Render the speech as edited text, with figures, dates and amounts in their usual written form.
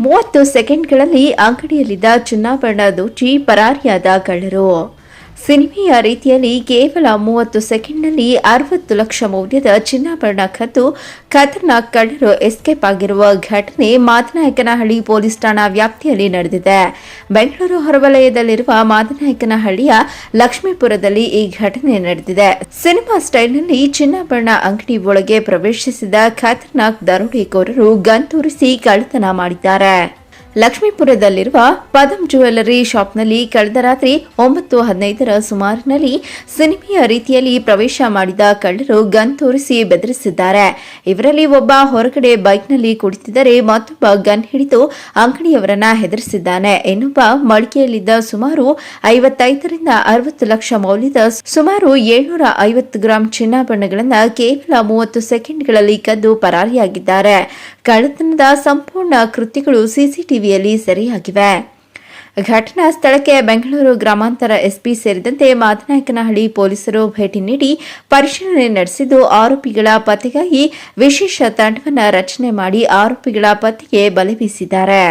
30 ಸೆಕೆಂಡ್ಗಳಲ್ಲಿ ಅಂಗಡಿಯಲ್ಲಿದ್ದ ಚಿನ್ನಾಭರಣ ದೋಚಿ ಪರಾರಿಯಾದ ಕಳ್ಳರು. ಸಿನಿಮೆಯ ರೀತಿಯಲ್ಲಿ ಕೇವಲ 30 ಸೆಕೆಂಡ್ನಲ್ಲಿ 60 ಲಕ್ಷ ಮೌಲ್ಯದ ಚಿನ್ನಾಭರಣ ಕದ್ದು ಖತರ್ನಾಕ್ ಕಳ್ಳರು ಎಸ್ಕೇಪ್ ಆಗಿರುವ ಘಟನೆ ಮಾದನಾಯಕನಹಳ್ಳಿ ಪೊಲೀಸ್ ಠಾಣಾ ವ್ಯಾಪ್ತಿಯಲ್ಲಿ ನಡೆದಿದೆ. ಬೆಂಗಳೂರು ಹೊರವಲಯದಲ್ಲಿರುವ ಮಾದನಾಯಕನಹಳ್ಳಿಯ ಲಕ್ಷ್ಮೀಪುರದಲ್ಲಿ ಈ ಘಟನೆ ನಡೆದಿದೆ. ಸಿನಿಮಾ ಸ್ಟೈಲ್ನಲ್ಲಿ ಚಿನ್ನಾಭರಣ ಅಂಗಡಿ ಒಳಗೆ ಪ್ರವೇಶಿಸಿದ ಖತರ್ನಾಕ್ ದರೋಡೆಕೋರರು ಗನ್ ತೋರಿಸಿ ಕಳ್ಳತನ ಮಾಡಿದ್ದಾರೆ. ಲಕ್ಷ್ಮೀಪುರದಲ್ಲಿರುವ ಪದಂ ಜ್ಯುವೆಲ್ಲರಿ ಶಾಪ್ನಲ್ಲಿ ಕಳೆದ ರಾತ್ರಿ 9:15ರ ಸುಮಾರಿನಲ್ಲಿ ಸಿನಿಮೆಯ ರೀತಿಯಲ್ಲಿ ಪ್ರವೇಶ ಮಾಡಿದ ಕಳ್ಳರು ಗನ್ ತೋರಿಸಿ ಬೆದರಿಸಿದ್ದಾರೆ. ಇವರಲ್ಲಿ ಒಬ್ಬ ಹೊರಗಡೆ ಬೈಕ್ನಲ್ಲಿ ಕುಳಿತಿದ್ದರೆ ಮತ್ತೊಬ್ಬ ಗನ್ ಹಿಡಿದು ಅಂಗಡಿಯವರನ್ನ ಹೆದರಿಸಿದ್ದಾನೆ. ಇನ್ನೊಬ್ಬ ಮಳಿಗೆಯಲ್ಲಿದ್ದ ಸುಮಾರು 55ರಿಂದ 60 ಲಕ್ಷ ಮೌಲ್ಯದ ಸುಮಾರು 750 ಗ್ರಾಂ ಚಿನ್ನಾಭರಣಗಳನ್ನು ಕೇವಲ 30 ಸೆಕೆಂಡ್ಗಳಲ್ಲಿ ಕದ್ದು ಪರಾರಿಯಾಗಿದ್ದಾರೆ. ಕಳ್ಳತನದ ಸಂಪೂರ್ಣ ಕೃತ್ಯಗಳು ಸಿಸಿಟಿವಿಯಲ್ಲಿ ಸೆರೆಯಾಗಿವೆ. ಘಟನಾ ಸ್ಥಳಕ್ಕೆ ಬೆಂಗಳೂರು ಗ್ರಾಮಾಂತರ ಎಸ್ಪಿ ಸೇರಿದಂತೆ ಮಾದನಾಯಕನಹಳ್ಳಿ ಪೊಲೀಸರು ಭೇಟಿ ನೀಡಿ ಪರಿಶೀಲನೆ ನಡೆಸಿದ್ದು, ಆರೋಪಿಗಳ ಪತ್ತೆಗಾಗಿ ವಿಶೇಷ ತಂಡವನ್ನು ರಚನೆ ಮಾಡಿ ಆರೋಪಿಗಳ ಪತ್ತೆಗೆ ಬಲೆ ಬೀಸಿದ್ದಾರೆ.